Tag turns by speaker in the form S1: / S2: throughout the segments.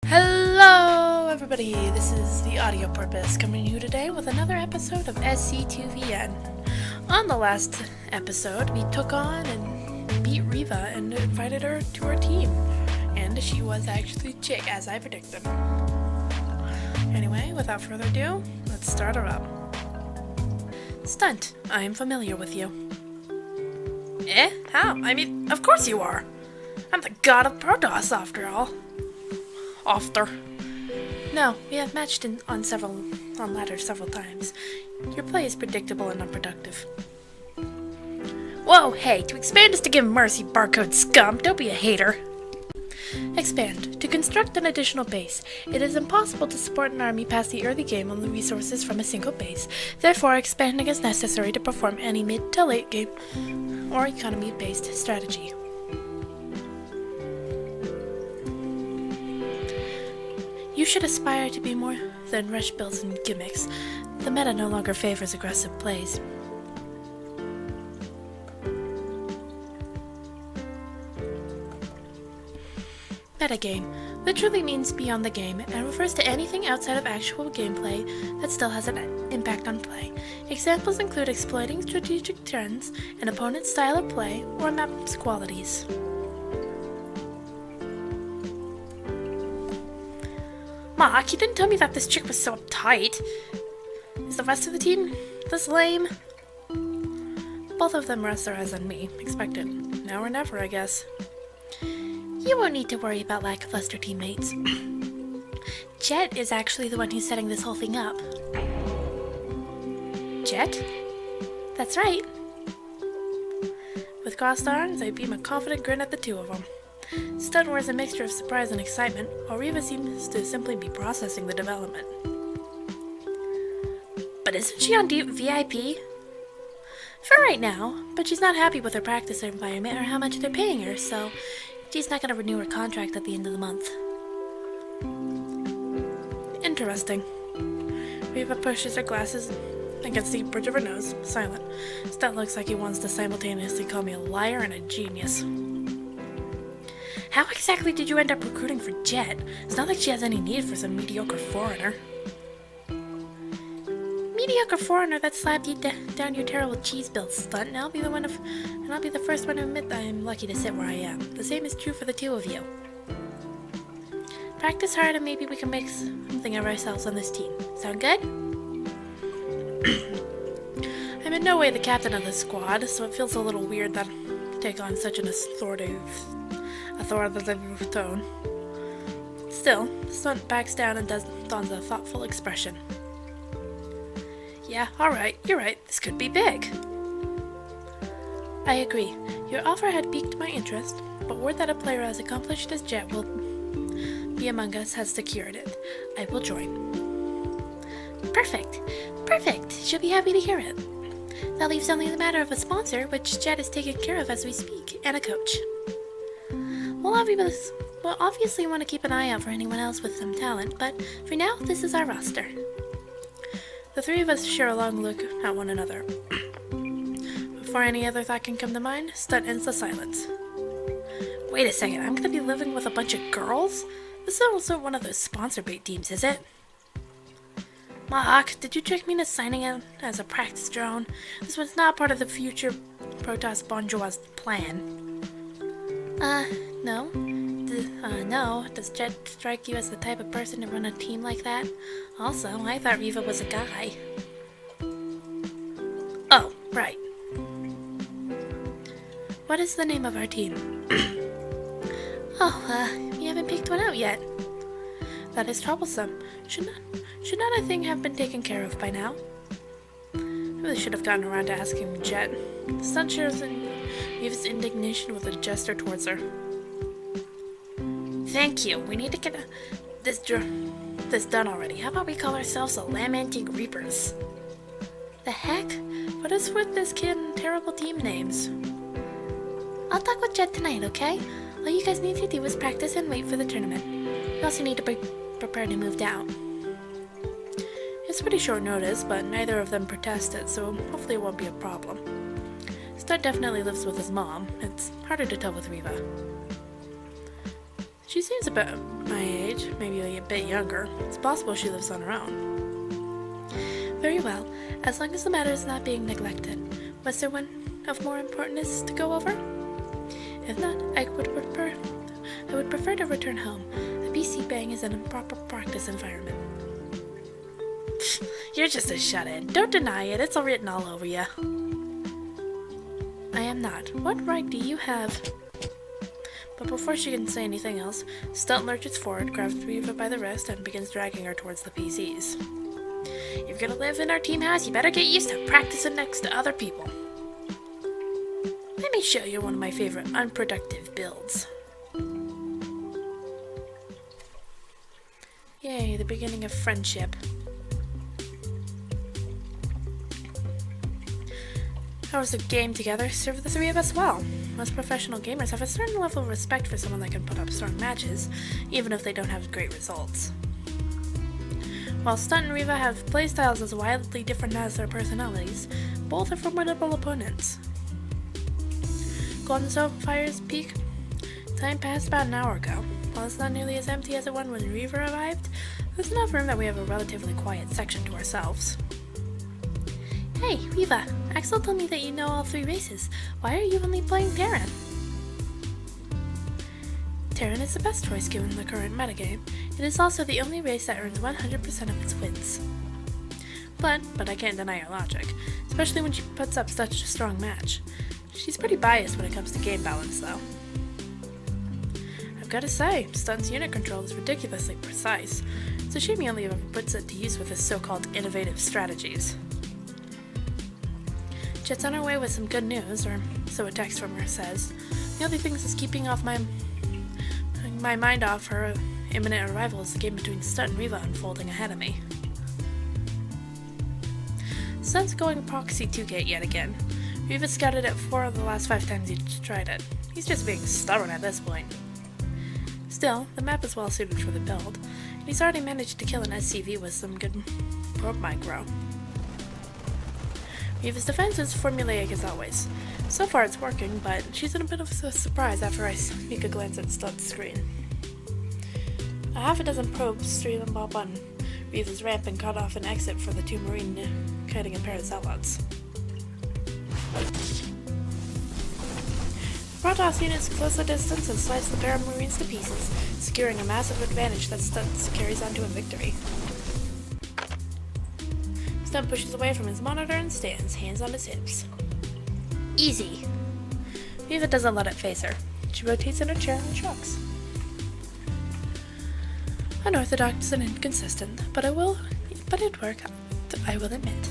S1: Hello everybody, this is the Audio Purpose coming to you today with another episode of SC2VN. On the last episode, we took on and beat Riva and invited her to our team. And she was actually a chick, as I predicted. Anyway, without further ado, let's start her up. Stunt, I am familiar with you. Eh? How? I mean, of course you are. I'm the god of Protoss after all. No, we have matched on ladders several times. Your play is predictable and unproductive. Whoa, hey, to expand is to give mercy, barcode scum. Don't be a hater. Expand. To construct an additional base. It is impossible to support an army past the early game on the resources from a single base. Therefore, expanding is necessary to perform any mid to late game or economy-based strategy. You should aspire to be more than rush builds and gimmicks. The meta no longer favors aggressive plays. Metagame literally means beyond the game and refers to anything outside of actual gameplay that still has an impact on play. Examples include exploiting strategic trends, an opponent's style of play, or a map's qualities. Mark, you didn't tell me that this chick was so uptight. Is the rest of the team this lame? Both of them rest their eyes on me. Expected. Now or never, I guess. You won't need to worry about lackluster teammates. Jet is actually the one who's setting this whole thing up. Jet? That's right. With crossed arms, I beam a confident grin at the two of them. Stunt wears a mixture of surprise and excitement, while Riva seems to simply be processing the development. But isn't she on VIP? For right now, but she's not happy with her practice environment or how much they're paying her, so she's not going to renew her contract at the end of the month. Interesting. Riva pushes her glasses against the bridge of her nose, silent. Stunt looks like he wants to simultaneously call me a liar and a genius. How exactly did you end up recruiting for Jet? It's not like she has any need for some mediocre foreigner. Mediocre foreigner that slapped you down your terrible cheese build, Stunt, and I'll be the first one to admit that I'm lucky to sit where I am. The same is true for the two of you. Practice hard and maybe we can make something of ourselves on this team. Sound good? I'm in no way the captain of this squad, so it feels a little weird that I take on such an authoritative tone. Still, Stunt backs down and dons a thoughtful expression. Yeah, alright, you're right, this could be big. I agree. Your offer had piqued my interest, but word that a player as accomplished as Jet will be among us has secured it. I will join. Perfect! Perfect! She'll be happy to hear it. That leaves only the matter of a sponsor, which Jet is taken care of as we speak, and a coach. We'll obviously want to keep an eye out for anyone else with some talent, but for now, this is our roster. The three of us share a long look at one another. Before any other thought can come to mind, Stunt ends the silence. Wait a second, I'm gonna be living with a bunch of girls? This is also one of those sponsor bait teams, is it? Mark, did you trick me into signing out as a practice drone? This was not part of the future Protoss Bonjour's plan. No. No. Does Jet strike you as the type of person to run a team like that? Also, I thought Riva was a guy. Oh, right. What is the name of our team? You haven't picked one out yet. That is troublesome. Should not a thing have been taken care of by now? I really should have gotten around to asking Jet. Stunt shares Riva's indignation with a gesture towards her. Thank you. We need to get this done already. How about we call ourselves the Lamenting Reapers? The heck? What is with this kid and terrible team names? I'll talk with Jet tonight, okay? All you guys need to do is practice and wait for the tournament. You also need to be prepared to move down. It's pretty short notice, but neither of them protested, so hopefully it won't be a problem. Stunt definitely lives with his mom. It's harder to tell with Riva. She seems about my age, maybe a bit younger. It's possible she lives on her own. Very well, as long as the matter is not being neglected. Was there one of more importance to go over? If not, I would prefer to return home. A PC bang is an improper practice environment. You're just a shut-in. Don't deny it. It's all written all over you. I am not. What right do you have? But before she can say anything else, Stunt lurches forward, grabs Reva by the wrist, and begins dragging her towards the PCs. If you're gonna live in our team house, you better get used to practicing next to other people. Let me show you one of my favorite unproductive builds. Yay, the beginning of friendship. Hours of game together serve the three of us well. Most professional gamers have a certain level of respect for someone that can put up strong matches, even if they don't have great results. While Stunt and Reva have playstyles as wildly different as their personalities, both are formidable opponents. Golden Fire's peak time passed about an hour ago. While it's not nearly as empty as it was when Reva arrived, there's enough room that we have a relatively quiet section to ourselves. Hey, Reva, Axel told me that you know all three races. Why are you only playing Terran? Terran is the best choice given the current metagame. It is also the only race that earns 100% of its wins. But I can't deny her logic, especially when she puts up such a strong match. She's pretty biased when it comes to game balance, though. I've gotta say, Stunt's unit control is ridiculously precise. It's a shame he only ever puts it to use with his so-called innovative strategies. Jet's on her way with some good news, or so a text from her says. The only thing that's keeping off my mind off her imminent arrival is the game between Stunt and Reva unfolding ahead of me. Stunt's going proxy 2-gate yet again. Reva scouted it 4 of the last 5 times he's tried it. He's just being stubborn at this point. Still, the map is well suited for the build, and he's already managed to kill an SCV with some good probe micro. Reva's defense is formulaic as always. So far it's working, but she's in a bit of a surprise after I sneak a glance at Stunt's screen. A half a dozen probes stream up on Reva's ramp and cut off an exit for the 2 Marine kiting and parazealots. Protoss units close the distance and slice the pair of Marines to pieces, securing a massive advantage that Stunt carries on to a victory. Stunt pushes away from his monitor and stands, hands on his hips. Easy. Reva doesn't let it faze her. She rotates in her chair and shrugs. Unorthodox and inconsistent, but it worked out, I will admit.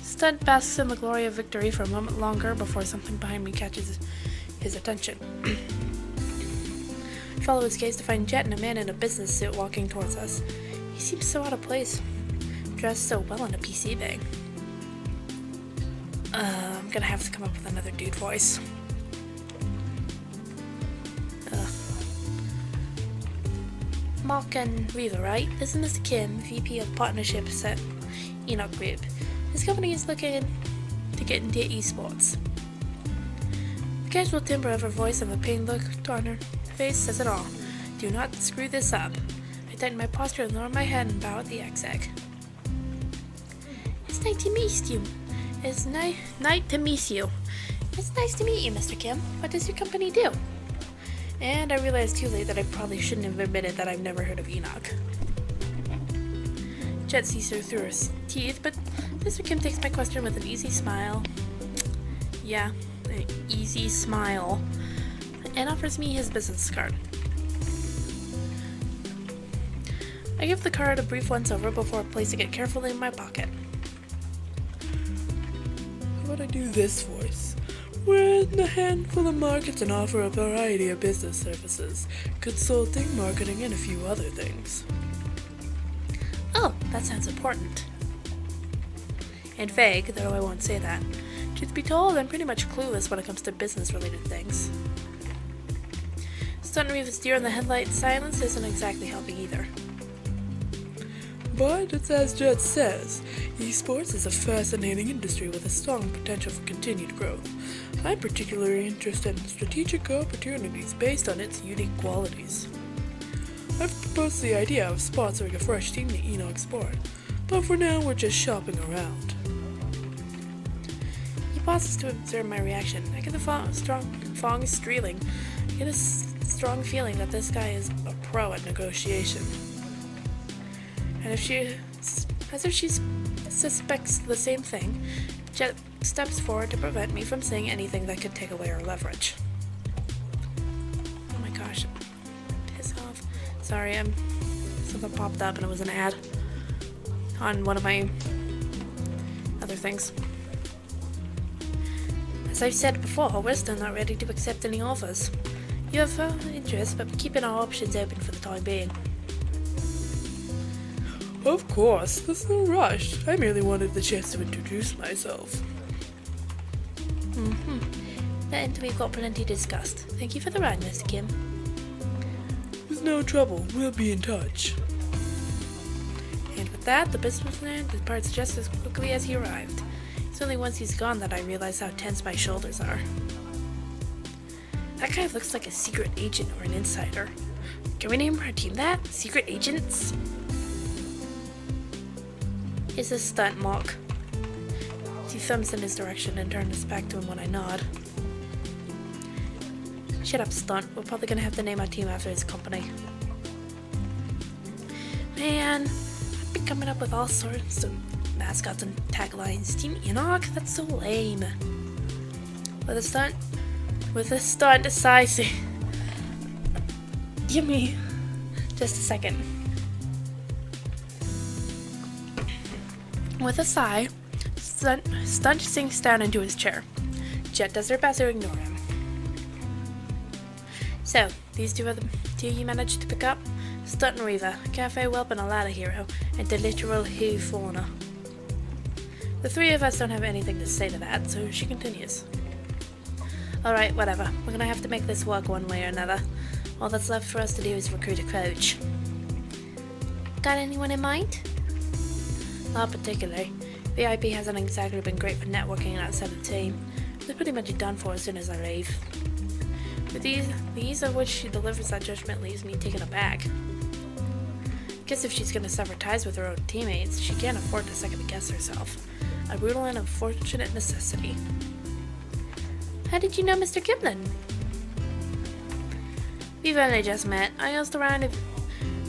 S1: Stunt basks in the glory of victory for a moment longer before something behind me catches his attention. I follow his gaze to find Jet and a man in a business suit walking towards us. He seems so out of place, dressed so well in a PC bag. I'm gonna have to come up with another dude voice. Mark and Reva, right? This is Mr. Kim, VP of Partnerships at Enoch Group. His company is looking to get into esports. The casual timbre of her voice and the pained look on her face says it all. Do not screw this up. I tighten my posture and lower my head and bow at the exec. It's nice to meet you. It's nice to meet you. It's nice to meet you, Mr. Kim. What does your company do? And I realized too late that I probably shouldn't have admitted that I've never heard of Enoch. Jet sees her through her teeth, but Mr. Kim takes my question with an easy smile. Yeah, an easy smile. And offers me his business card. I give the card a brief once-over before placing it carefully in my pocket. How would I do this voice? We're in a handful of markets and offer a variety of business services, consulting, marketing, and a few other things. Oh, that sounds important. And vague, though I won't say that. Truth be told, I'm pretty much clueless when it comes to business-related things. Stunt Reva's deer in the headlight silence isn't exactly helping either.
S2: But it's as Jet says, esports is a fascinating industry with a strong potential for continued growth. I'm particularly interested in strategic opportunities based on its unique qualities. I've proposed the idea of sponsoring a fresh team to Enoch Sport, but for now we're just shopping around.
S1: He pauses to observe my reaction. I get the strong streeling. I get a strong feeling that this guy is a pro at negotiation. And as if she suspects the same thing, Jet steps forward to prevent me from saying anything that could take away her leverage. Oh my gosh. Piss off. Sorry, something popped up and it was an ad on one of my other things. As I've said before, we're still not ready to accept any offers. You have interest, but keeping our options open for the time being.
S2: Of course, there's no rush. I merely wanted the chance to introduce myself.
S1: And we've got plenty discussed. Thank you for the ride, Mr. Kim.
S2: There's no trouble. We'll be in touch.
S1: And with that, the businessman departs just as quickly as he arrived. It's only once he's gone that I realize how tense my shoulders are. That guy looks like a secret agent or an insider. Can we name our team that? Secret Agents? It's a stunt, Mock. He thumbs in his direction and turns back to him when I nod. Shut up, Stunt. We're probably gonna have to name our team after his company. Man, I've been coming up with all sorts of mascots and taglines. Team Enoch? That's so lame. With a stunt decisive. Give me just a second. With a sigh, Stunt sinks down into his chair. Jet does her best to ignore him. So, these two are the two you managed to pick up? Stunt and Reva, cafe whelp and a ladder hero, and the literal who fauna. The three of us don't have anything to say to that, so she continues. Alright, whatever. We're gonna have to make this work one way or another. All that's left for us to do is recruit a coach. Got anyone in mind? Not particularly. VIP hasn't exactly been great for networking outside the team. They're pretty much done for as soon as I leave. But the ease of which she delivers that judgment leaves me taken aback. Guess if she's gonna sever ties with her own teammates, she can't afford to second guess herself. A brutal and unfortunate necessity. How did you know Mr. Kimlin? We've only just met. I asked around if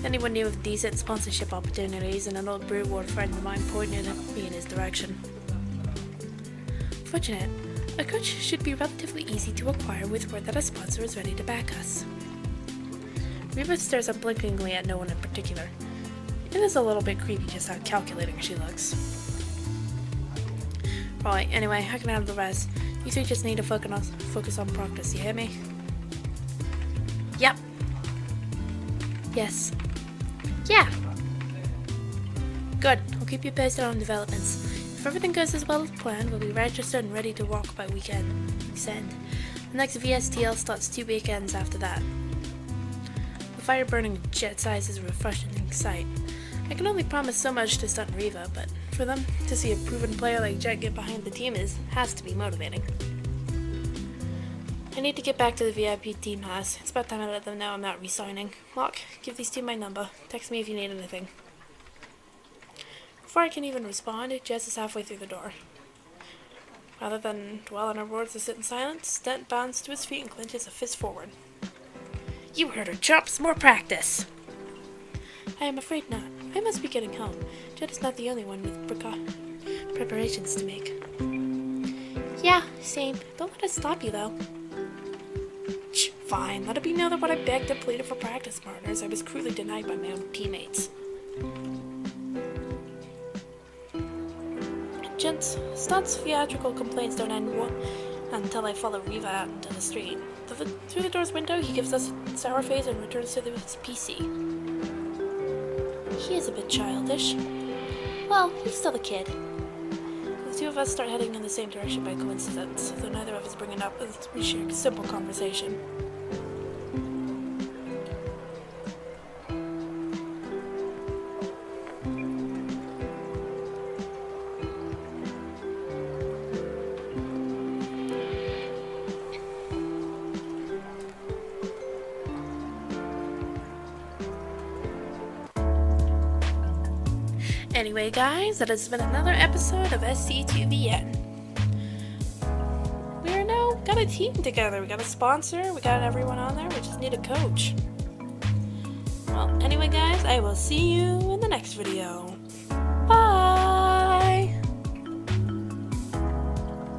S1: anyone knew of decent sponsorship opportunities, and an old brew ward friend of mine pointed me in his direction. Fortunate. A coach should be relatively easy to acquire with word that a sponsor is ready to back us. Reba stares unblinkingly at no one in particular. It is a little bit creepy just how calculating she looks. Right, anyway, I can handle the rest. You three just need to focus on practice, you hear me? Yep. Yes. Yeah. Good. I'll keep you posted on developments. If everything goes as well as planned, we'll be registered and ready to rock by weekend. The next VSTL starts 2 weekends after that. The fire-burning jet size is a refreshing sight. I can only promise so much to Stunt and Reva, but for them to see a proven player like Jet get behind the team has to be motivating. I need to get back to the VIP team house. It's about time I let them know I'm not resigning. Mark, give these two my number. Text me if you need anything. Before I can even respond, Jess is halfway through the door. Rather than dwell on her words or sit in silence, Stunt bounds to his feet and clenches a fist forward. You heard her, chumps! More practice! I am afraid not. I must be getting home. Jet is not the only one with preparations to make. Yeah, same. Don't let us stop you, though. Fine, let it be known that when I begged and pleaded for practice partners, I was cruelly denied by my own teammates. Gents, Stunt's theatrical complaints don't end until I follow Reva out into the street. Through the door's window, he gives us a sour face and returns to his PC. He is a bit childish. Well, he's still a kid. The two of us start heading in the same direction by coincidence, though neither of us bring it up as we share a simple conversation. Anyway, guys, that has been another episode of SC2VN. We are now got a team together. We got a sponsor, we got everyone on there, we just need a coach. Well, anyway, guys, I will see you in the next video.